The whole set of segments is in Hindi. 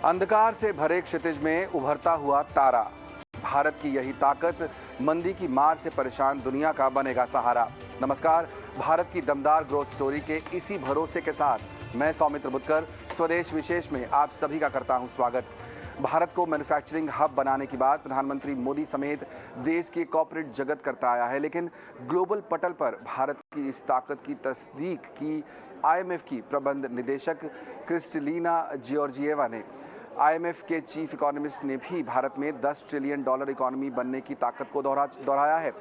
अंधकार से भरे क्षितिज में उभरता हुआ तारा। भारत की यही ताकत मंदी की मार से परेशान दुनिया का बनेगा सहारा। नमस्कार, भारत की दमदार ग्रोथ स्टोरी के इसी भरोसे के साथ मैं सौमित्र बुतकर स्वदेश विशेष में आप सभी का करता हूं स्वागत। भारत को मैन्युफैक्चरिंग हब बनाने की बात प्रधानमंत्री मोदी समेत देश के कॉर्पोरेट जगत करता आया है, लेकिन ग्लोबल पटल पर भारत की इस ताकत की तस्दीक की आईएमएफ की प्रबंध निदेशक क्रिस्टलिना जॉर्जिएवा ने। आईएमएफ के चीफ इकोनॉमिस्ट ने भी भारत में $10 ट्रिलियन इकोनॉमी बनने की ताकत को दोहराया है।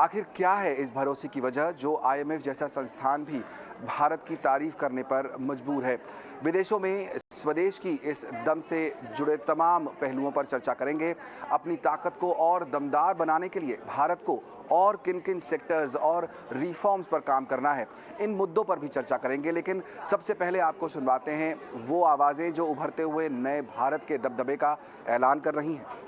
आखिर क्या है इस भरोसे की वजह जो आईएमएफ जैसा संस्थान भी भारत की तारीफ करने पर मजबूर है। विदेशों में स्वदेश की इस दम से जुड़े तमाम पहलुओं पर चर्चा करेंगे। अपनी ताकत को और दमदार बनाने के लिए भारत को और किन किन सेक्टर्स और रिफॉर्म्स पर काम करना है, इन मुद्दों पर भी चर्चा करेंगे। लेकिन सबसे पहले आपको सुनवाते हैं वो आवाज़ें जो उभरते हुए नए भारत के दबदबे का ऐलान कर रही हैं।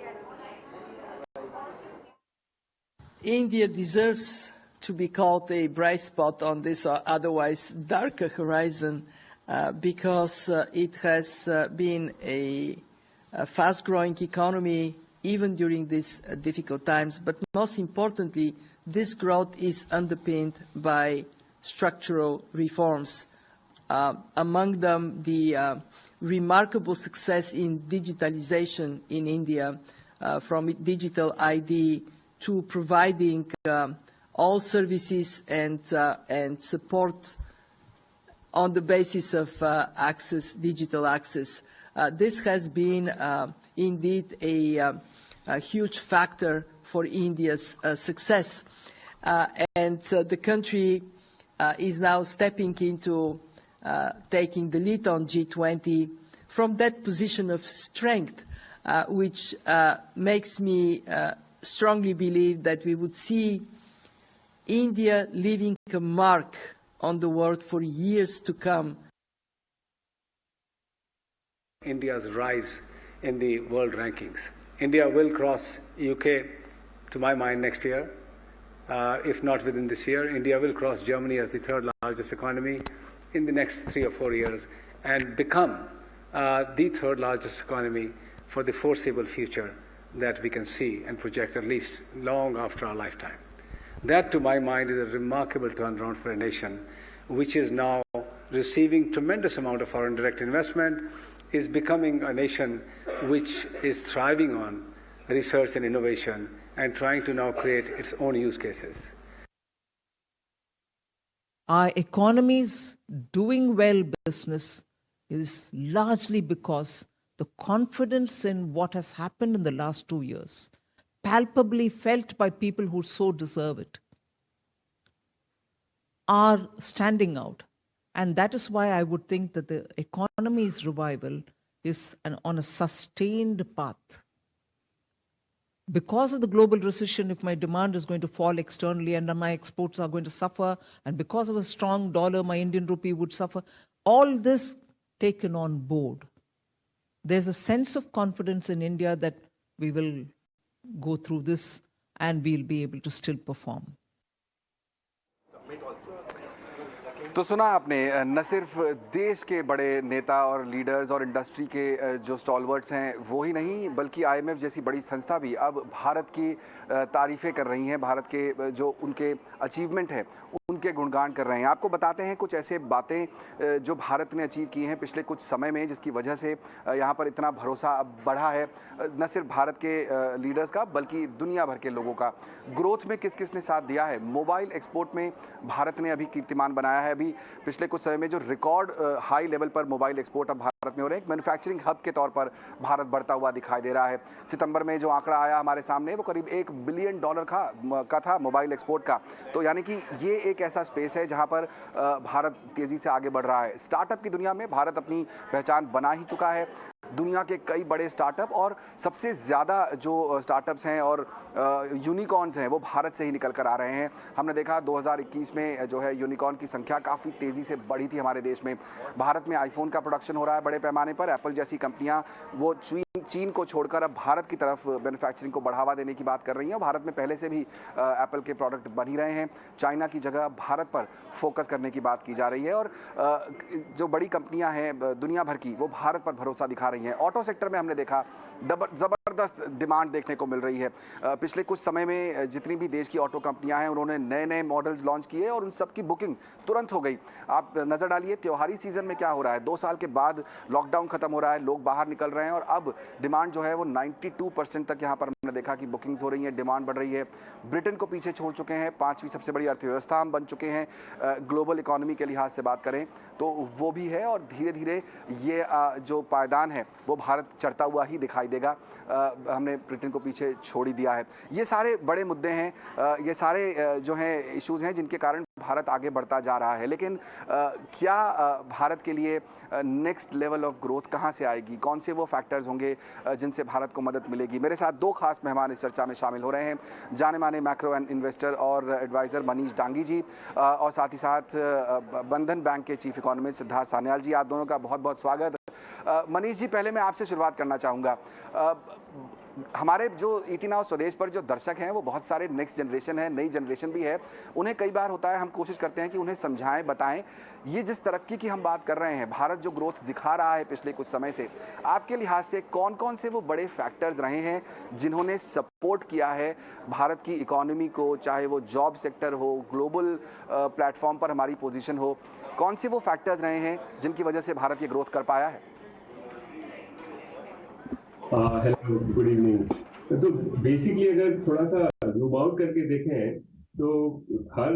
India deserves to be called a bright spot on this otherwise darker horizon because it has been a fast-growing economy even during these difficult times. But most importantly, this growth is underpinned by structural reforms. Among them, the remarkable success in digitalization in India, from digital ID to providing all services and support on the basis of digital access. This has been indeed a huge factor for India's success. And the country is now stepping into taking the lead on G20 from that position of strength, which makes me strongly believe that we would see India leaving a mark on the world for years to come. India's rise in the world rankings. India will cross UK, to my mind, next year. If not within this year, India will cross Germany as the third largest economy in the next 3 or 4 years and become the third largest economy for the foreseeable future that we can see and project at least long after our lifetime. That, to my mind, is a remarkable turnaround for a nation which is now receiving tremendous amount of foreign direct investment, is becoming a nation which is thriving on research and innovation and trying to now create its own use cases. Our economy's doing well business is largely because the confidence in what has happened in the last 2 years, palpably felt by people who so deserve it, are standing out. And that is why I would think that the economy's revival is on a sustained path. Because of the global recession, if my demand is going to fall externally and my exports are going to suffer, and because of a strong dollar, my Indian rupee would suffer, all this taken on board, there's a sense of confidence in India that we will go through this and we'll be able to still perform. तो सुना आपने, न सिर्फ देश के बड़े नेता और लीडर्स और इंडस्ट्री के जो स्टॉलवर्ड्स हैं वो ही नहीं, बल्कि आईएमएफ जैसी बड़ी संस्था भी अब भारत की तारीफ़ें कर रही हैं। भारत के जो उनके अचीवमेंट हैं उनके गुणगान कर रहे हैं। आपको बताते हैं कुछ ऐसे बातें जो भारत ने अचीव की हैं पिछले कुछ समय में, जिसकी वजह से यहाँ पर इतना भरोसा अब बढ़ा है, न सिर्फ भारत के लीडर्स का बल्कि दुनिया भर के लोगों का। ग्रोथ में किस किस ने साथ दिया है? मोबाइल एक्सपोर्ट में भारत ने अभी कीर्तिमान बनाया है। अभी पिछले कुछ समय में जो रिकॉर्ड हाई लेवल पर मोबाइल एक्सपोर्ट अब भारत में हो रहे हैं, एक मैन्युफैक्चरिंग हब के तौर पर भारत बढ़ता हुआ दिखाई दे रहा है। सितंबर में जो आंकड़ा आया हमारे सामने वो करीब $1 बिलियन का था मोबाइल एक्सपोर्ट का। तो यानी कि ये एक ऐसा स्पेस है जहां पर भारत तेजी से आगे बढ़ रहा है। स्टार्टअप की दुनिया में भारत अपनी पहचान बना ही चुका है। दुनिया के कई बड़े स्टार्टअप और सबसे ज़्यादा जो स्टार्टअप्स हैं और यूनिकॉर्न्स हैं वो भारत से ही निकल कर आ रहे हैं। हमने देखा 2021 में जो है यूनिकॉर्न की संख्या काफ़ी तेज़ी से बढ़ी थी हमारे देश में। भारत में आईफोन का प्रोडक्शन हो रहा है बड़े पैमाने पर। एप्पल जैसी कंपनियां वो चीन को छोड़कर अब भारत की तरफ मैन्युफैक्चरिंग को बढ़ावा देने की बात कर रही हैं। भारत में पहले से भी एप्पल के प्रोडक्ट बन ही रहे हैं। चाइना की जगह भारत पर फोकस करने की बात की जा रही है और जो बड़ी कंपनियां हैं दुनिया भर की, वो भारत पर भरोसा दिखा रही हैं। ऑटो सेक्टर में हमने देखा ज़बरदस्त डिमांड देखने को मिल रही है। पिछले कुछ समय में जितनी भी देश की ऑटो कंपनियां हैं, उन्होंने नए नए मॉडल्स लॉन्च किए और उन सब की बुकिंग तुरंत हो गई। आप नज़र डालिए त्योहारी सीजन में क्या हो रहा है। 2 साल के बाद लॉकडाउन खत्म हो रहा है, लोग बाहर निकल रहे हैं और अब डिमांड जो है वो 92% तक यहाँ पर हमने देखा कि बुकिंग्स हो रही हैं, डिमांड बढ़ रही है। ब्रिटेन को पीछे छोड़ चुके हैं, 5वीं सबसे बड़ी अर्थव्यवस्था हम बन चुके हैं। ग्लोबल इकोनॉमी के लिहाज से बात करें तो वो भी है और धीरे धीरे ये जो पायदान है वो भारत चढ़ता हुआ ही दिखाई देगा। हमने ब्रिटेन को पीछे छोड़ ही दिया है। ये सारे बड़े मुद्दे हैं, ये सारे जो हैं इश्यूज़ हैं जिनके कारण भारत आगे बढ़ता जा रहा है। लेकिन क्या भारत के लिए नेक्स्ट लेवल ऑफ ग्रोथ कहाँ से आएगी, कौन से वो फैक्टर्स होंगे जिनसे भारत को मदद मिलेगी। मेरे साथ 2 खास मेहमान इस चर्चा में शामिल हो रहे हैं, जाने माने मैक्रो एंड इन्वेस्टर और एडवाइज़र मनीष डांगी जी और साथ ही साथ बंधन बैंक के चीफ इकोनॉमिस्ट सिद्धार्थ सान्याल जी। आप दोनों का बहुत बहुत स्वागत। मनीष जी, पहले मैं आपसे शुरुआत करना चाहूँगा। हमारे जो ईटी नाउ स्वदेश पर जो दर्शक हैं वो बहुत सारे नेक्स्ट जनरेशन है, नई जनरेशन भी है। उन्हें कई बार होता है, हम कोशिश करते हैं कि उन्हें समझाएं, बताएं। ये जिस तरक्की की हम बात कर रहे हैं, भारत जो ग्रोथ दिखा रहा है पिछले कुछ समय से, आपके लिहाज से कौन कौन से वो बड़े फैक्टर्स रहे हैं जिन्होंने सपोर्ट किया है भारत की इकोनॉमी को, चाहे वो जॉब सेक्टर हो, ग्लोबल प्लेटफॉर्म पर हमारी पोजीशन हो, कौन से वो फैक्टर्स रहे हैं जिनकी वजह से भारत ये ग्रोथ कर पाया है? Hello, good evening. तो बेसिकली अगर थोड़ा सा जूम आउट करके देखें तो हर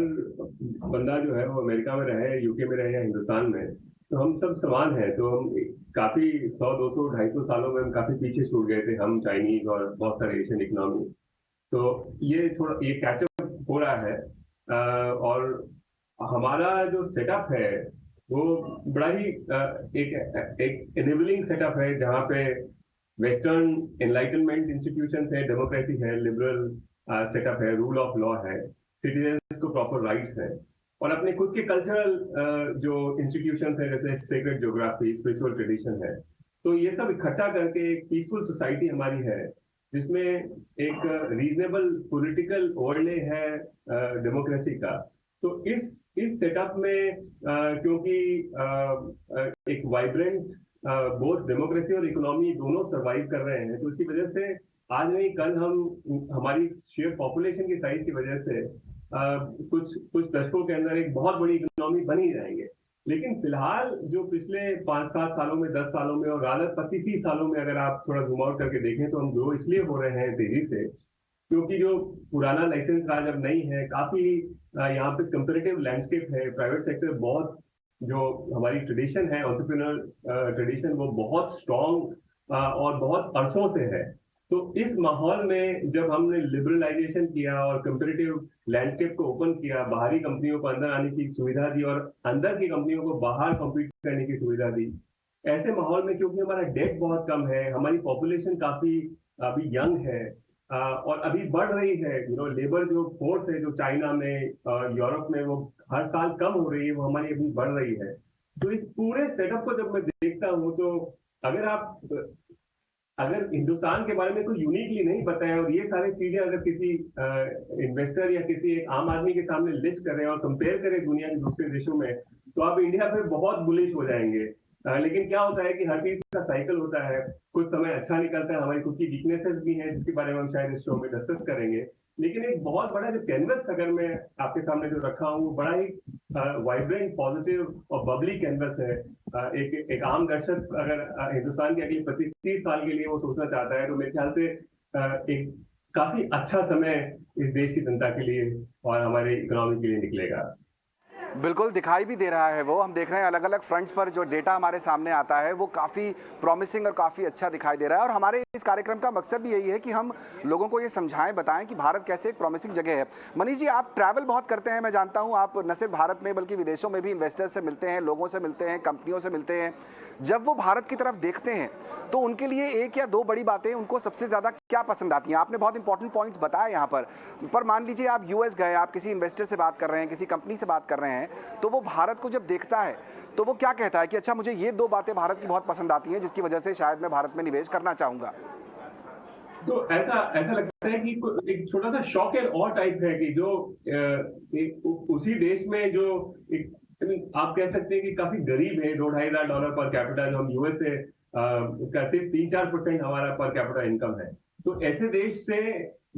बंदा जो है वो अमेरिका में रहे, यूके में रहे या हिंदुस्तान में, तो हम सब समान हैं। तो हम काफ़ी 100, 200, 250 सालों में हम काफ़ी पीछे छूट गए थे, हम चाइनीज और बहुत सारे एशियन इकोनॉमीज। तो ये थोड़ा ये कैचअप हो रहा है और हमारा जो सेटअप है वो बड़ा ही एक एनेबलिंग सेटअप है, जहाँ पे वेस्टर्न एनलाइटनमेंट इंस्टीट्यूशंस है, डेमोक्रेसी है, लिबरल सेटअप है, रूल ऑफ लॉ है, सिटीजन्स को प्रॉपर राइट्स हैं और अपने खुद के कल्चरल जो इंस्टीट्यूशंस हैं जैसे सेक्रेड ज्योग्राफी, स्पिरिचुअल ट्रेडिशन है। तो ये सब इकट्ठा करके एक पीसफुल सोसाइटी हमारी है जिसमें एक रीजनेबल पॉलिटिकल ओवरले है डेमोक्रेसी का। तो इस सेटअप में क्योंकि एक वाइब्रेंट बोथ डेमोक्रेसी और इकोनॉमी दोनों सर्वाइव कर रहे हैं, तो उसकी वजह से आज नहीं कल हम हमारी शेयर पॉपुलेशन की साइज की वजह से कुछ दशकों के अंदर एक बहुत बड़ी इकोनॉमी बन ही जाएंगे। लेकिन फिलहाल जो पिछले 5-7 सालों में, 10 सालों में और रादर 25-30 सालों में अगर आप थोड़ा जूम आउट करके देखें तो हम ग्रो इसलिए हो रहे हैं तेजी से क्योंकि जो पुराना लाइसेंस राज अब नहीं है, काफी यहाँ पे कंपेरेटिव लैंडस्केप है, प्राइवेट सेक्टर बहुत जो हमारी ट्रेडिशन है, एंटरप्रेन्योर ट्रेडिशन, वो बहुत स्ट्रॉन्ग और बहुत अरसों से है। तो इस माहौल में जब हमने लिबरलाइजेशन किया और कंपेरेटिव लैंडस्केप को ओपन किया, बाहरी कंपनियों को अंदर आने की सुविधा दी और अंदर की कंपनियों को बाहर कॉम्पीट करने की सुविधा दी, ऐसे माहौल में क्योंकि हमारा डेट बहुत कम है, हमारी पॉपुलेशन काफी अभी यंग है और अभी बढ़ रही है, लेबर जो फोर्स है जो चाइना में, यूरोप में वो हर साल कम हो रही है, वो हमारी अभी बढ़ रही है। तो इस पूरे सेटअप को जब मैं देखता हूँ तो अगर हिंदुस्तान के बारे में कोई यूनिकली नहीं पता है और ये सारी चीजें अगर किसी इन्वेस्टर या किसी एक आम आदमी के सामने लिस्ट करें और कंपेयर करें दुनिया के दूसरे देशों में, तो आप इंडिया पे बहुत बुलिश हो जाएंगे। लेकिन क्या होता है कि हर चीज का साइकिल होता है, कुछ समय अच्छा निकलता है, हमारी खुद की वीकनेसेस भी हैं जिसके बारे में हम शायद इस शो में डिस्कस करेंगे। लेकिन एक बहुत बड़ा जो कैनवस अगर मैं आपके सामने जो रखा हूँ वो बड़ा ही वाइब्रेंट, पॉजिटिव और बबली कैनवस है। एक आम दर्शक अगर हिंदुस्तान के अगले 25-30 साल के लिए वो सोचना चाहता है तो मेरे ख्याल से एक काफी अच्छा समय इस देश की जनता के लिए और हमारे इकोनॉमी के लिए निकलेगा। बिल्कुल दिखाई भी दे रहा है वो, हम देख रहे हैं अलग अलग फ्रंट्स पर जो डेटा हमारे सामने आता है वो काफ़ी प्रॉमिसिंग और काफ़ी अच्छा दिखाई दे रहा है। और हमारे इस कार्यक्रम का मकसद भी यही है कि हम लोगों को ये समझाएं, बताएं कि भारत कैसे एक प्रॉमिसिंग जगह है। मनीष जी, आप ट्रैवल बहुत करते हैं, मैं जानता हूँ, आप न सिर्फ भारत में बल्कि विदेशों में भी इन्वेस्टर्स से मिलते हैं, लोगों से मिलते हैं, कंपनियों से मिलते हैं। जब वो भारत की तरफ देखते हैं तो उनके लिए एक या दो बड़ी बातें उनको सबसे ज़्यादा क्या पसंद आती हैं? आपने बहुत इंपॉर्टेंट पॉइंट्स बताए यहाँ पर मान लीजिए आप यूएस गए, आप किसी इन्वेस्टर से बात कर रहे हैं, किसी कंपनी से बात कर रहे हैं, तो वो भारत को जब देखता है तो वो क्या कहता है कि अच्छा मुझे ये 2 बातें भारत की बहुत पसंद आती हैं जिसकी वजह से शायद मैं भारत में निवेश करना चाहूंगा? तो ऐसा लगता है कि एक छोटा सा शॉक एंड ऑ टाइप है कि जो उसी देश में जो आप कह सकते हैं कि काफी गरीब है, $2,500 पर कैपिटा, जो हम यूएस से का सिर्फ 3-4% हमारा पर कैपिटा इनकम है। तो ऐसे देश से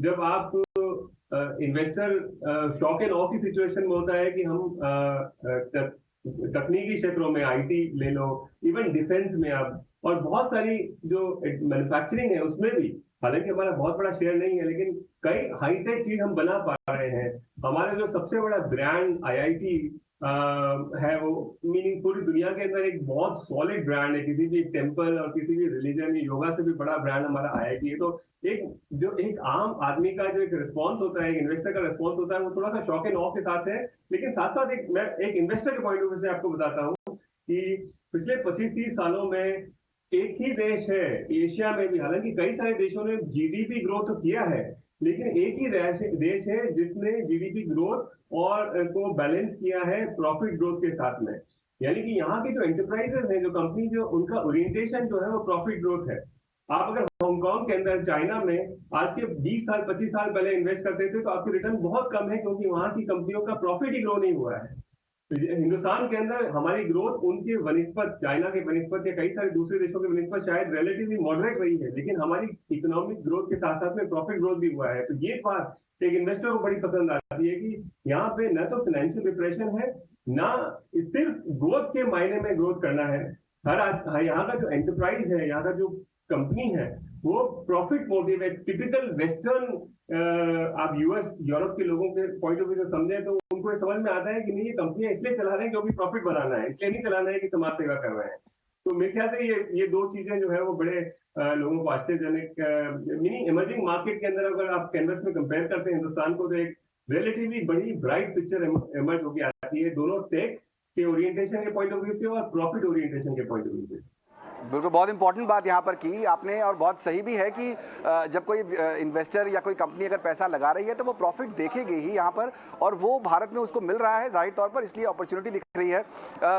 जब आप इन्वेस्टर शॉक एंड ऑ की सिचुएशन में होता है कि हम तकनीकी क्षेत्रों में, आईटी ले लो, इवन डिफेंस में आप, और बहुत सारी जो मैन्युफैक्चरिंग है उसमें भी, हालांकि हमारा बहुत बड़ा शेयर नहीं है, लेकिन कई हाईटेक चीज हम बना पा रहे हैं। हमारा जो सबसे बड़ा ब्रांड आईआईटी है, वो मीनिंग पूरी दुनिया के अंदर एक बहुत सॉलिड ब्रांड है, किसी भी टेम्पल और किसी भी रिलीजन, योगा से भी बड़ा ब्रांड हमारा आईआईटी है। तो एक आम आदमी का जो एक रिस्पॉन्स होता है, एक इन्वेस्टर का रिस्पॉन्स होता है, वो थोड़ा सा शॉक एंड ऑ के साथ है। लेकिन साथ साथ मैं एक इन्वेस्टर के पॉइंट ऑफ व्यू से आपको बताता हूँ कि पिछले 25-30 सालों में एक ही देश है एशिया में भी, हालांकि कई सारे देशों ने जीडीपी ग्रोथ तो किया है, लेकिन एक ही देश है जिसने जीडीपी ग्रोथ और को बैलेंस किया है प्रॉफिट ग्रोथ के साथ में। यानी कि यहाँ के जो एंटरप्राइजेस हैं, जो कंपनी, जो उनका ओरिएंटेशन जो है वो प्रॉफिट ग्रोथ है। आप अगर हांगकांग के अंदर, चाइना में आज के 20 साल 25 साल पहले इन्वेस्ट करते थे तो आपकी रिटर्न बहुत कम है, क्योंकि वहां की कंपनियों का प्रॉफिट ही ग्रो नहीं हुआ है। तो हिंदुस्तान के अंदर हमारी ग्रोथ उनके वनिस्पत, चाइना के वनिस्पत या कई सारे दूसरे देशों के वनिस्पत शायद रिलेटिवली मॉडरेट रही है, लेकिन हमारी इकोनॉमिक ग्रोथ के साथ साथ में प्रॉफिट ग्रोथ भी हुआ है। तो ये बात एक इन्वेस्टर को बड़ी पसंद आती है कि यहाँ पे न तो फाइनेंशियल डिप्रेशन है, ना सिर्फ ग्रोथ के मायने में ग्रोथ करना है। यहाँ का जो एंटरप्राइज है, यहाँ का जो कंपनी है, वो प्रॉफिट मोटिव है। टिपिकल वेस्टर्न आप यूएस यूरोप के लोगों के पॉइंट ऑफ व्यू से समझे तो उनको ये समझ में आता है कि नहीं, ये कंपनियां इसलिए चला रहे हैं क्योंकि प्रॉफिट बनाना है, इसलिए नहीं चलाना है कि समाज सेवा कर रहे हैं। तो मेरे ख्याल से ये 2 चीजें जो है वो बड़े लोगों को आश्चर्यजनक, मिनी इमर्जिंग मार्केट के अंदर अगर आप कैनवस में कंपेयर करते हैं हिंदुस्तान को, तो एक रिलेटिवली बड़ी ब्राइट पिक्चर इमर्ज होकर आती है, दोनों टेक के ओरिएंटेशन के पॉइंट ऑफ व्यू से और प्रॉफिट ओरिएंटेशन के पॉइंट ऑफ व्यू से। बिल्कुल, बहुत इंपॉर्टेंट बात यहाँ पर की आपने, और बहुत सही भी है कि जब कोई इन्वेस्टर या कोई कंपनी अगर पैसा लगा रही है तो वो प्रॉफिट देखेगी ही यहाँ पर, और वो भारत में उसको मिल रहा है जाहिर तौर पर, इसलिए अपॉर्चुनिटी दिख रही है।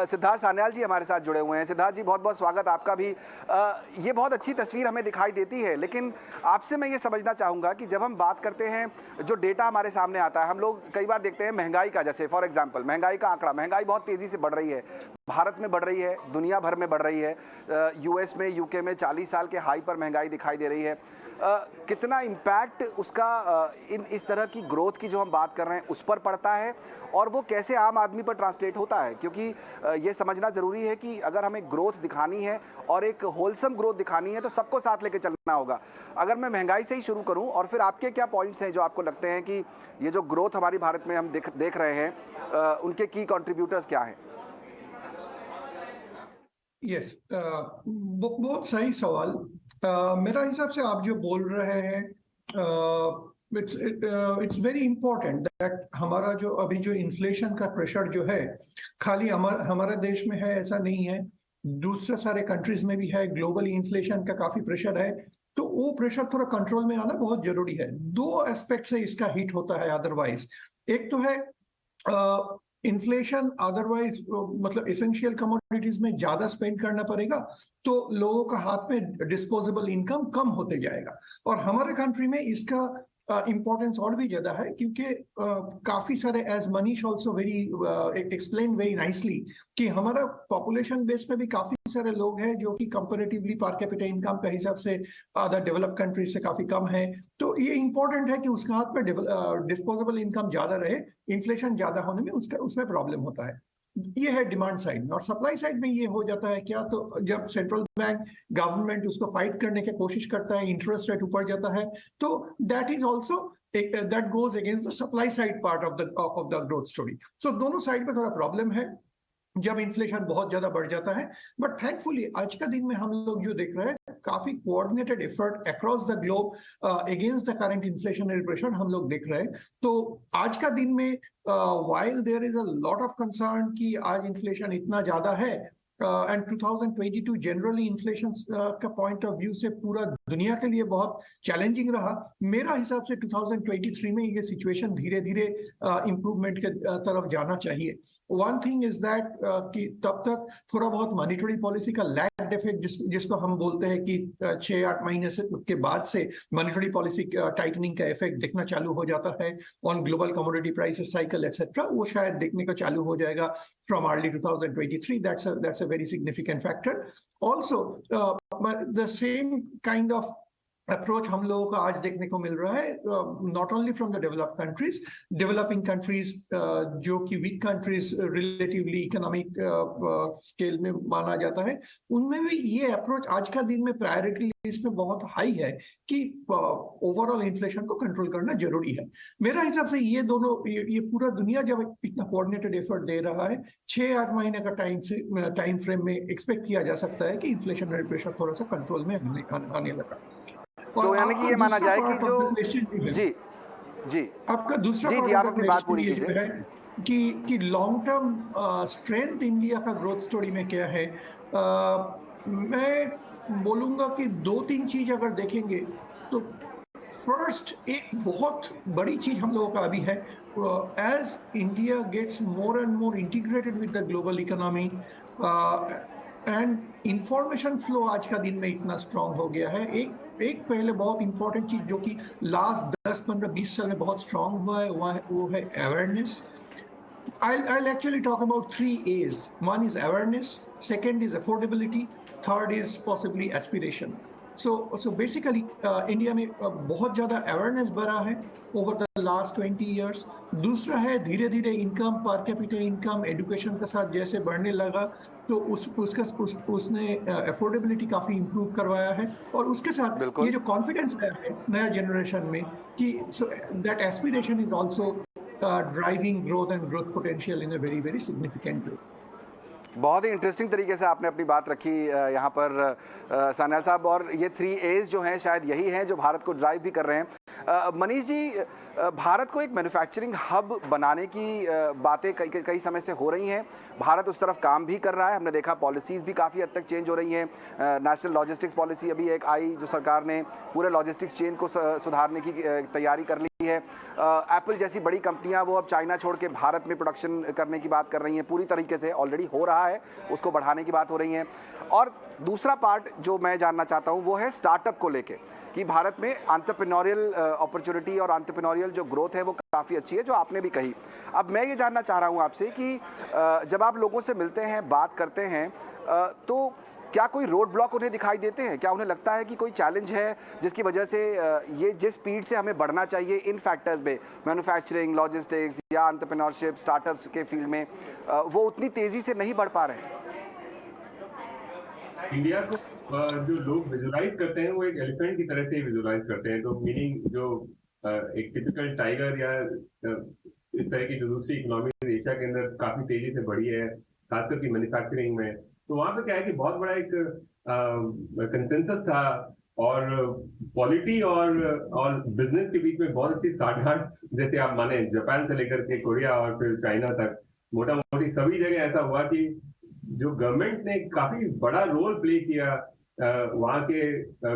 सिद्धार्थ सान्याल जी हमारे साथ जुड़े हुए हैं। सिद्धार्थ जी, बहुत बहुत स्वागत आपका भी। ये बहुत अच्छी तस्वीर हमें दिखाई देती है, लेकिन आपसे मैं ये समझना चाहूँगा कि जब हम बात करते हैं, जो डेटा हमारे सामने आता है, हम लोग कई बार देखते हैं महंगाई का, जैसे फॉर एग्जाम्पल महंगाई का आंकड़ा, महंगाई बहुत तेज़ी से बढ़ रही है, भारत में बढ़ रही है, दुनिया भर में बढ़ रही है, यूएस में, यूके में 40 साल के हाई पर महंगाई दिखाई दे रही है। कितना इम्पैक्ट उसका इस तरह की ग्रोथ की जो हम बात कर रहे हैं उस पर पड़ता है, और वो कैसे आम आदमी पर ट्रांसलेट होता है? क्योंकि ये समझना ज़रूरी है कि अगर हमें ग्रोथ दिखानी है और एक होलसम ग्रोथ दिखानी है तो सबको साथ लेकर चलना होगा। अगर मैं महंगाई से ही शुरू करूं, और फिर आपके क्या पॉइंट्स हैं जो आपको लगते हैं कि ये जो ग्रोथ हमारी भारत में हम देख रहे हैं, उनके की कंट्रीब्यूटर्स क्या हैं? यस, बहुत सही सवाल। मेरा हिसाब से आप जो बोल रहे हैं, इट्स वेरी इंपॉर्टेंट दैट हमारा जो अभी जो इन्फ्लेशन का प्रेशर जो है, खाली हमारे देश में है ऐसा नहीं है, दूसरे सारे कंट्रीज में भी है। ग्लोबली इन्फ्लेशन का काफी प्रेशर है, तो वो प्रेशर थोड़ा कंट्रोल में आना बहुत जरूरी है। 2 एस्पेक्ट से इसका हिट होता है अदरवाइज। एक तो है इन्फ्लेशन, अदरवाइज मतलब एसेंशियल कमोडिटीज में ज्यादा स्पेंड करना पड़ेगा, तो लोगों का हाथ में डिस्पोजेबल इनकम कम होते जाएगा। और हमारे कंट्री में इसका इम्पोर्टेंस और भी ज्यादा है, क्योंकि काफी सारे, as Manish also explain very nicely, कि हमारा पॉपुलेशन बेस में भी काफी सारे लोग हैं जो कि कंपैरेटिवली पर कैपिटा इनकम के हिसाब से अदर डेवलप्ड कंट्रीज से काफी कम है। तो ये इंपॉर्टेंट है कि उसके हाथ में डिस्पोजेबल इनकम ज्यादा रहे। इन्फ्लेशन ज्यादा होने में उसमें प्रॉब्लम होता है। ये है डिमांड साइड में। और सप्लाई साइड में ये हो जाता है क्या, तो जब सेंट्रल बैंक, गवर्नमेंट उसको फाइट करने की कोशिश करता है, इंटरेस्ट रेट ऊपर जाता है, तो that is also that goes against the supply side part of the growth story. So दोनों साइड पे थोड़ा प्रॉब्लम है जब इन्फ्लेशन बहुत ज्यादा बढ़ जाता है। बट थैंकफुली आज का दिन में हम लोग जो देख रहे हैं, काफी coordinated effort across the globe against the current inflationary pressure हम लोग देख रहे हैं। तो आज का दिन में while there is a lot of concern कि आज इन्फ्लेशन इतना ज्यादा है, एंड 2022 जनरली इन्फ्लेशन का पॉइंट ऑफ व्यू से पूरा दुनिया के लिए बहुत चैलेंजिंग रहा। मेरा हिसाब से 2023 में ये सिचुएशन धीरे धीरे इम्प्रूवमेंट के तरफ जाना चाहिए। वन थिंग इज दैट कि तब तक थोड़ा बहुत मॉनिटरी पॉलिसी का लैग्ड इफेक्ट जिसको हम बोलते हैं कि 6-8 महीने के बाद से मॉनिटरी पॉलिसी टाइटनिंग का इफेक्ट दिखना चालू हो जाता है on global commodity prices cycle etcetera, वो शायद देखने को चालू हो जाएगा from early 2023। That's a very significant factor. Also the same kind of approach हम लोगों का आज देखने को मिल रहा है, not only from the developed countries, developing countries जो कि weak countries relatively economic scale में माना जाता है, उनमें भी ये अप्रोच आज का दिन में प्रायोरिटी लिस्ट में बहुत हाई है कि ओवरऑल इन्फ्लेशन को कंट्रोल करना जरूरी है। मेरा हिसाब से ये दोनों ये पूरा दुनिया जब इतना कोऑर्डिनेटेड एफर्ट दे रहा है, 6-8 महीने का टाइम फ्रेम में एक्सपेक्ट किया जा सकता है कि इन्फ्लेशनरी प्रेशर थोड़ा सा कंट्रोल में आने लगा। तो यानी कि ये माना जाए कि जो जी आपका दूसरा जी आप अपनी बात पूरी कीजिए कि लॉन्ग टर्म स्ट्रेंथ इंडिया का ग्रोथ स्टोरी में क्या है। मैं बोलूंगा कि 2-3 चीज अगर देखेंगे तो फर्स्ट एक बहुत बड़ी चीज हम लोगों का अभी है, as India gets more and more integrated with the global economy and information flow आज का दिन में इतना स्ट्रांग हो गया है। एक पहले बहुत इंपॉर्टेंट चीज जो कि लास्ट 10-15-20 साल में बहुत स्ट्रांग हुआ है वो है awareness. I'll actually talk about 3 A's. One is awareness, second is affordability, third is possibly aspiration. So basically India में बहुत ज़्यादा अवेयरनेस बढ़ा है ओवर द लास्ट 20 years. दूसरा है धीरे धीरे income, per capita income education के साथ जैसे बढ़ने लगा तो उसने अफोर्डेबिलिटी काफ़ी इम्प्रूव करवाया है, और उसके साथ ये जो कॉन्फिडेंस आया है नया जनरेशन में कि that aspiration is also driving growth and growth potential in a very very significant way. बहुत ही इंटरेस्टिंग तरीके से आपने अपनी बात रखी यहाँ पर सान्याल साहब, और ये 3 A's जो हैं शायद यही हैं जो भारत को ड्राइव भी कर रहे हैं। मनीष जी, भारत को एक मैन्युफैक्चरिंग हब बनाने की बातें कई समय से हो रही हैं, भारत उस तरफ काम भी कर रहा है। हमने देखा पॉलिसीज़ भी काफ़ी हद तक चेंज हो रही हैं। नेशनल लॉजिस्टिक्स पॉलिसी अभी एक आई जो सरकार ने पूरे लॉजिस्टिक्स चेन को सुधारने की तैयारी कर ली है। एप्पल जैसी बड़ी कंपनियां वो अब चाइना छोड़ के भारत में प्रोडक्शन करने की बात कर रही हैं, पूरी तरीके से ऑलरेडी हो रहा है, उसको बढ़ाने की बात हो रही है। और दूसरा पार्ट जो मैं जानना चाहता हूं वो है स्टार्टअप को लेके कि भारत में एंटरप्रेन्योरियल अपॉर्चुनिटी और एंटरप्रेन्योरियल जो ग्रोथ है वो काफ़ी अच्छी है, जो आपने भी कही। अब मैं ये जानना चाह रहा हूँ आपसे कि जब आप लोगों से मिलते हैं, बात करते हैं, तो क्या कोई रोड ब्लॉक उन्हें दिखाई देते हैं? क्या उन्हें लगता है कि कोई चैलेंज है जिसकी वजह से ये जिस स्पीड से हमें बढ़ना चाहिए इन फैक्टर्स में, मैन्युफैक्चरिंग, लॉजिस्टिक्स या एंटरप्रेन्योरशिप, स्टार्टअप्स के फील्ड में, वो उतनी तेज़ी से नहीं बढ़ पा रहे हैं? इंडिया को जो लोग विजुलाइज करते हैं वो एक एलिफेंट की तरह से विजुलाइज करते हैं, तो मीनिंग जो एक टिपिकल टाइगर या इस तरह की जो दूसरी इकोनॉमी एशिया के अंदर काफी तेजी से बढ़ी है, खासकर की मैन्युफैक्चरिंग में, तो वहां पे क्या है कि बहुत बड़ा एक कंसेंसस था और पॉलिटी और बिजनेस के बीच में बहुत अच्छी साठगांठ, जैसे आप माने जापान से लेकर के कोरिया और फिर चाइना तक, मोटा मोटी सभी जगह ऐसा हुआ कि जो गवर्नमेंट ने काफी बड़ा रोल प्ले किया वहाँ के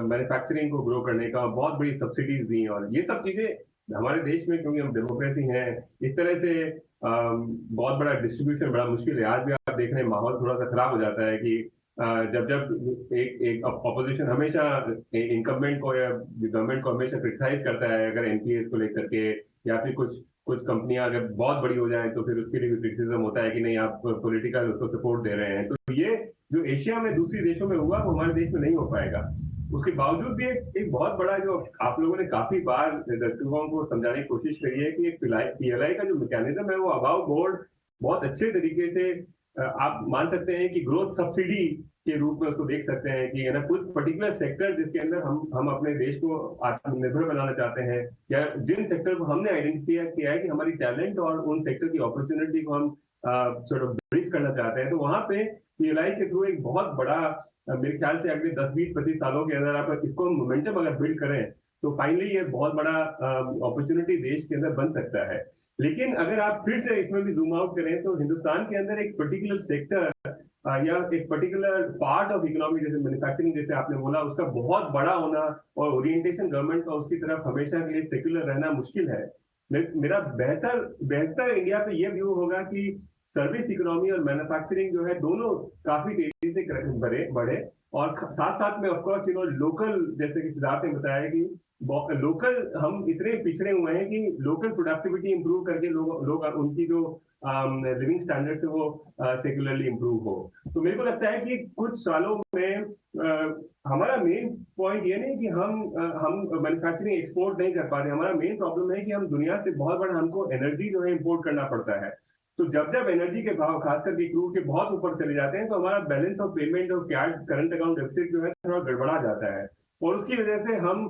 मैन्युफैक्चरिंग को ग्रो करने का, बहुत बड़ी सब्सिडीज दी, और ये सब चीजें हमारे देश में, क्योंकि हम डेमोक्रेसी हैं, इस तरह से बहुत बड़ा डिस्ट्रीब्यूशन बड़ा मुश्किल है। आज भी आप देख रहे हैं माहौल थोड़ा सा खराब हो जाता है कि जब एक अपोजिशन हमेशा इनकम्बेंट को या गवर्नमेंट को हमेशा क्रिटिसाइज करता है अगर एनपीएस को लेकर के, या फिर कुछ कंपनियां अगर बहुत बड़ी हो जाएं तो फिर उसके लिए भी क्रिटिसिज्म होता है कि नहीं आप पॉलिटिकल उसको सपोर्ट दे रहे हैं। तो ये जो एशिया में दूसरी देशों में हुआ वो हमारे देश में नहीं हो पाएगा। उसके बावजूद भी एक बहुत बड़ा जो आप लोगों ने काफी बार दर्शकों को समझाने की कोशिश करी है कि एक पीएलआई का जो मैकेनिज्म है वो अबाव बोर्ड बहुत अच्छे तरीके से आप मान सकते हैं कि ग्रोथ सब्सिडी के रूप में उसको देख सकते हैं कि ना कुछ पर्टिकुलर सेक्टर जिसके अंदर हम अपने देश को आत्मनिर्भर बनाना चाहते हैं, या जिन सेक्टर को हमने आइडेंटिफाई किया है कि हमारी टैलेंट और उन सेक्टर की अपॉर्चुनिटी को हम ब्रिज करना चाहते हैं, तो वहां पे पीएलआई के थ्रू एक बहुत बड़ा, मेरे ख्याल से अगले 10, 20, 25 सालों के अंदर आप इसको मोमेंटम अगर बिल्ड करें तो फाइनली ये बहुत बड़ा अपॉर्चुनिटी देश के अंदर बन सकता है। लेकिन अगर आप फिर से इसमें भी जूम आउट करें तो हिंदुस्तान के अंदर एक पर्टिकुलर सेक्टर या एक पर्टिकुलर पार्ट ऑफ इकोनॉमी जैसे मैन्युफैक्चरिंग जैसे आपने बोला उसका बहुत बड़ा होना और ओरिएंटेशन गवर्नमेंट का उसकी तरफ हमेशा के लिए सेक्युलर रहना मुश्किल है। मेरा बेहतर इंडिया पे ये व्यू होगा कि सर्विस इकोनॉमी और मैन्युफैक्चरिंग जो है दोनों काफी तेजी से बढ़े और साथ साथ में ऑफकोर्स लोकल, जैसे कि सिद्धार्थ ने बताया कि लोकल हम इतने पिछड़े हुए हैं कि लोकल प्रोडक्टिविटी इंप्रूव करके लोग उनकी जो लिविंग स्टैंडर्ड है वो सेक्युलरली इंप्रूव हो। तो मेरे को लगता है कि कुछ सालों में हमारा मेन पॉइंट ये नहीं कि हम मैन्युफैक्चरिंग एक्सपोर्ट नहीं कर पा रहे। हमारा मेन प्रॉब्लम है कि हम दुनिया से बहुत बड़ा हमको एनर्जी जो है इंपोर्ट करना पड़ता है। तो जब एनर्जी के भाव खासकर के क्रूड के बहुत ऊपर चले जाते हैं तो हमारा बैलेंस ऑफ पेमेंट और करंट अकाउंट डेफिसिट जो है थोड़ा गड़बड़ा जाता है और उसकी वजह से हम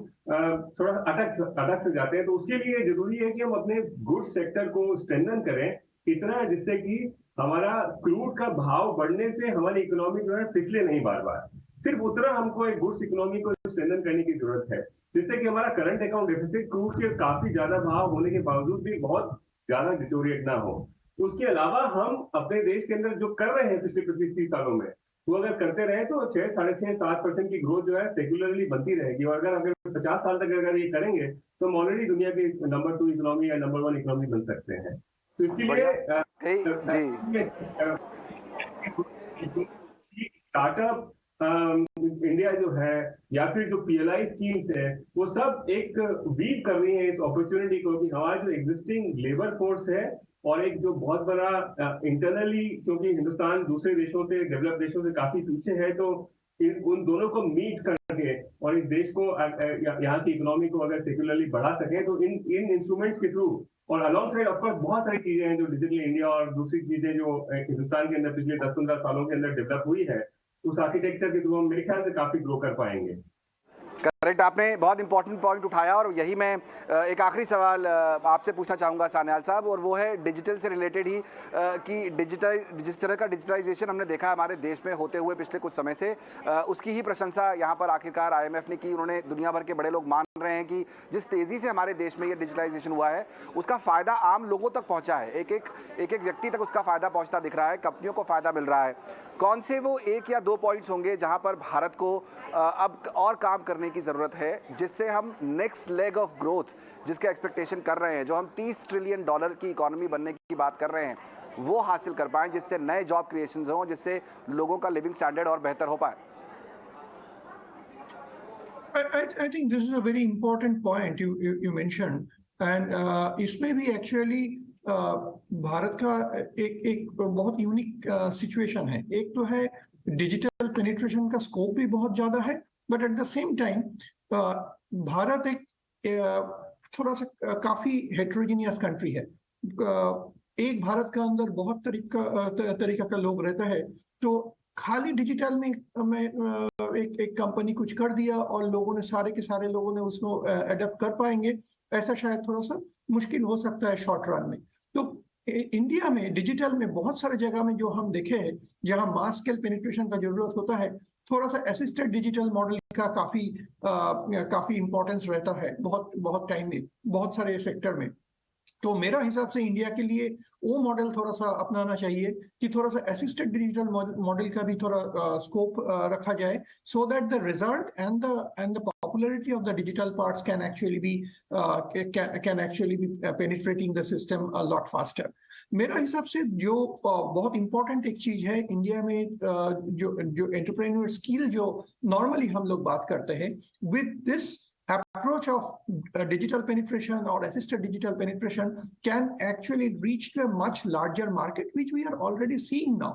थोड़ा अटक से जाते हैं। तो उसके लिए जरूरी है कि हम अपने गुड्स सेक्टर को स्ट्रेंथन करें इतना जिससे कि हमारा क्रूड का भाव बढ़ने से हमारी इकोनॉमी जो है फिसले नहीं बार बार। सिर्फ उतना हमको एक गुड्स इकोनॉमी को स्ट्रेंथन करने की जरूरत है जिससे कि हमारा करंट अकाउंट डेफिसिट क्रूड के काफी ज्यादा भाव होने के बावजूद भी बहुत ज्यादा डिटोरिएट ना हो। उसके अलावा हम अपने देश के अंदर जो कर रहे हैं पिछले 25-30 सालों में वो अगर करते रहे तो 6, 6.5, 7% की ग्रोथ जो है सेक्युलरली बनती रहेगी और अगर 50 साल तक अगर ये करेंगे तो हम ऑलरेडी दुनिया की नंबर 2 इकोनॉमी या नंबर 1 इकोनॉमी बन सकते हैं। तो इसके लिए स्टार्टअप इंडिया जो है या फिर जो PLI स्कीम्स है वो सब एक वीव कर रही है इस अपॉर्चुनिटी को कि हमारा जो एग्जिस्टिंग लेबर फोर्स है और एक जो बहुत बड़ा इंटरनली क्योंकि हिंदुस्तान दूसरे देशों से डेवलप देशों से काफी पीछे है तो उन दोनों को मीट करके और इस देश को यहाँ की इकोनॉमी को अगर सेक्युलरली बढ़ा सके तो इन इंस्ट्रूमेंट्स के थ्रू और अलॉन्ग साइड ऑफकोर्स बहुत सारी चीजें हैं जो डिजिटल इंडिया और दूसरी चीजें जो हिंदुस्तान के अंदर पिछले 10-15 सालों के अंदर डेवलप हुई है उस आर्किटेक्चर के थ्रू हम मेरे ख्याल से काफी ग्रो कर पाएंगे। करेक्ट, आपने बहुत इंपॉर्टेंट पॉइंट उठाया और यही मैं एक आखिरी सवाल आपसे पूछना चाहूँगा सान्याल साहब और वो है डिजिटल से रिलेटेड ही कि जिस तरह का डिजिटलाइजेशन हमने देखा हमारे देश में होते हुए पिछले कुछ समय से उसकी ही प्रशंसा यहाँ पर आखिरकार IMF ने की। उन्होंने दुनिया भर के बड़े लोग मान रहे हैं कि जिस तेज़ी से हमारे देश में ये डिजिटलाइजेशन हुआ है उसका फ़ायदा आम लोगों तक पहुँचा है, एक व्यक्ति तक उसका फ़ायदा पहुँचता दिख रहा है, कंपनियों को फ़ायदा मिल रहा है। कौन से वो 1 या 2 पॉइंट्स होंगे जहाँ पर भारत को अब और काम करने की ज़रूरत है जिससे हम नेक्स्ट लेग ऑफ ग्रोथ जिसके एक्सपेक्टेशन कर रहे हैं, जो हम $30 ट्रिलियन की इकोनॉमी बनने की बात कर रहे हैं, वो हासिल कर पाएं जिससे नए जॉब क्रिएशंस हों, जिससे लोगों का लिविंग स्टैंडर्ड और बेहतर हो पाए? I think this is a very important point you mentioned and इसमें भी एक्चुअली भारत का एक बहुत यूनिक सिचुएशन है। एक तो है डिजिटल पेनिट्रेशन का स्कोप भी बहुत ज्यादा है but at the same time Bharat एक थोड़ा सा काफी हेट्रोजीनियस कंट्री है। एक भारत का अंदर बहुत तरीका का लोग रहता है तो खाली डिजिटल में एक कंपनी कुछ कर दिया और लोगों ने सारे के सारे लोगों ने उसको अडेप्ट कर पाएंगे ऐसा शायद थोड़ा सा मुश्किल हो सकता है शॉर्ट रन में। तो इंडिया में डिजिटल में बहुत सारे जगह में जो हम देखे हैं जहां मास स्केल पेनिट्रेशन का जरूरत होता है थोड़ा सा असिस्टेड डिजिटल मॉडल का काफी इंपॉर्टेंस रहता है बहुत टाइम में बहुत सारे सेक्टर में। तो मेरा हिसाब से इंडिया के लिए वो मॉडल थोड़ा सा अपनाना चाहिए कि थोड़ा सा असिस्टेड डिजिटल मॉडल का भी थोड़ा स्कोप रखा जाए so that the result and the popularity of the digital parts can actually be penetrating the system a lot faster. मेरा हिसाब से जो बहुत इंपॉर्टेंट एक चीज है इंडिया में जो एंटरप्रेन्योर स्किल जो नॉर्मली हम लोग बात करते हैं with this approach of digital penetration or assisted digital penetration can actually reach to a much larger market which we are already seeing now.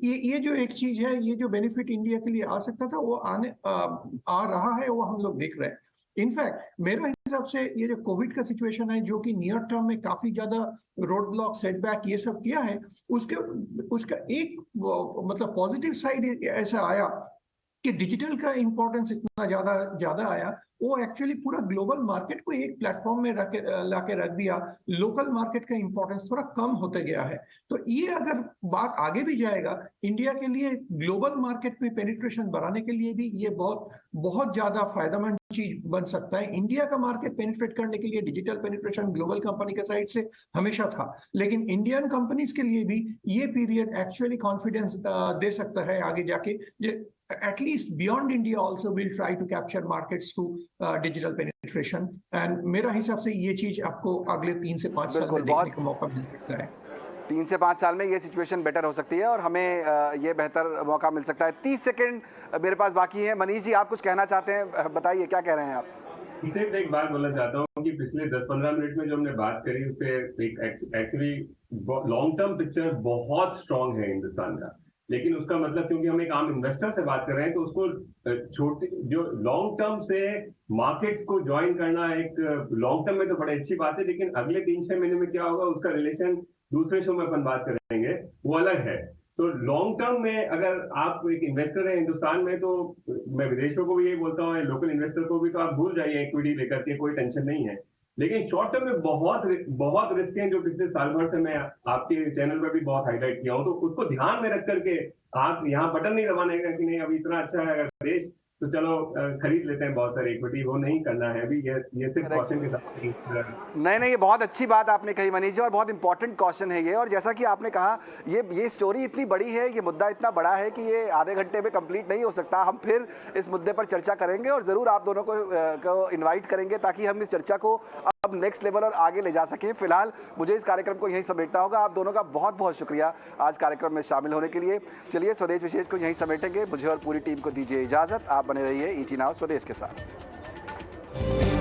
ये जो एक चीज है ये जो बेनिफिट इंडिया के लिए आ सकता था वो आ रहा है वो हम लोग देख रहे हैं। इनफैक्ट मेरा हिसाब से ये जो कोविड का सिचुएशन है जो कि नियर टर्म में काफी ज्यादा रोड ब्लॉक सेटबैक ये सब किया है उसका एक मतलब पॉजिटिव साइड ऐसा आया कि डिजिटल का इंपॉर्टेंस इतना ज्यादा आया, वो एक्चुअली पूरा ग्लोबल मार्केट को एक प्लेटफॉर्म में लाके रख दिया। लोकल मार्केट का इंपॉर्टेंस थोड़ा कम होते गया है। तो ये अगर बात आगे भी जाएगा, इंडिया के लिए ग्लोबल मार्केट में पेनिट्रेशन बढ़ाने के लिए भी ये बहुत ज्यादा फायदेमंद चीज बन सकता है। इंडिया का मार्केट पेनिट्रेट करने के लिए डिजिटल पेनिट्रेशन ग्लोबल कंपनी के साइड से हमेशा था, लेकिन इंडियन कंपनीज के लिए भी ये पीरियड एक्चुअली कॉन्फिडेंस दे सकता है आगे जाके। At least beyond India also will try to capture markets through digital penetration, and मेरा हिसाब से ये चीज आपको अगले 3 से 5 साल में देखने का मौका मिल सकता है। 3 से 5 साल में ये सिचुएशन बेटर हो सकती है और हमें ये बेहतर मौका मिल सकता है। 30 सेकंड मेरे पास बाकी है। मनीष जी, आप कुछ कहना चाहते हैं, बताइए क्या कह रहे हैं आप। इसे एक बात बोलना चाहता हूँ कि पिछले 10-15 मिनट में जो हमने बात करी उससे एक्चुअली लॉन्ग टर्म पिक्चर बहुत स्ट्रांग है हिंदुस्तान का, लेकिन उसका मतलब क्योंकि हम एक आम इन्वेस्टर से बात कर रहे हैं तो उसको छोटे जो लॉन्ग टर्म से मार्केट्स को ज्वाइन करना एक लॉन्ग टर्म में तो बड़ी अच्छी बात है, लेकिन अगले 3-6 महीने में क्या होगा उसका रिलेशन दूसरे शो में अपन बात करेंगे, वो अलग है। तो लॉन्ग टर्म में अगर आप एक इन्वेस्टर है हिंदुस्तान में, तो मैं विदेशों को भी यही बोलता हूँ, लोकल इन्वेस्टर को भी, तो आप भूल जाइए इक्विटी लेकर के, कोई टेंशन नहीं है। लेकिन शॉर्ट टर्म में बहुत रिस्क हैं जो पिछले साल भर से मैं आपके चैनल पर भी बहुत हाईलाइट किया हूं, तो उसको ध्यान में रख करके आप यहाँ बटन नहीं दबाने का कि नहीं अभी इतना अच्छा है अगर देश तो चलो खरीद लेते हैं बहुत सारे इक्विटी, वो नहीं करना है अभी। ये सिर्फ क्वेश्चन के साथ नहीं, ये बहुत अच्छी बात आपने कही मनीष जी, और बहुत इंपॉर्टेंट क्वेश्चन है ये। और जैसा कि आपने कहा, ये स्टोरी इतनी बड़ी है, ये मुद्दा इतना बड़ा है कि ये आधे घंटे में कंप्लीट नहीं हो सकता। हम फिर इस मुद्दे पर चर्चा करेंगे और ज़रूर आप दोनों को इन्वाइट करेंगे ताकि हम इस चर्चा को अब नेक्स्ट लेवल और आगे ले जा सकें। फिलहाल मुझे इस कार्यक्रम को यहीं समेटना होगा। आप दोनों का बहुत बहुत शुक्रिया आज कार्यक्रम में शामिल होने के लिए। चलिए, स्वदेश विशेष को यहीं समेटेंगे। मुझे और पूरी टीम को दीजिए इजाज़त। आप बने रहिए ईटी नाउ स्वदेश के साथ।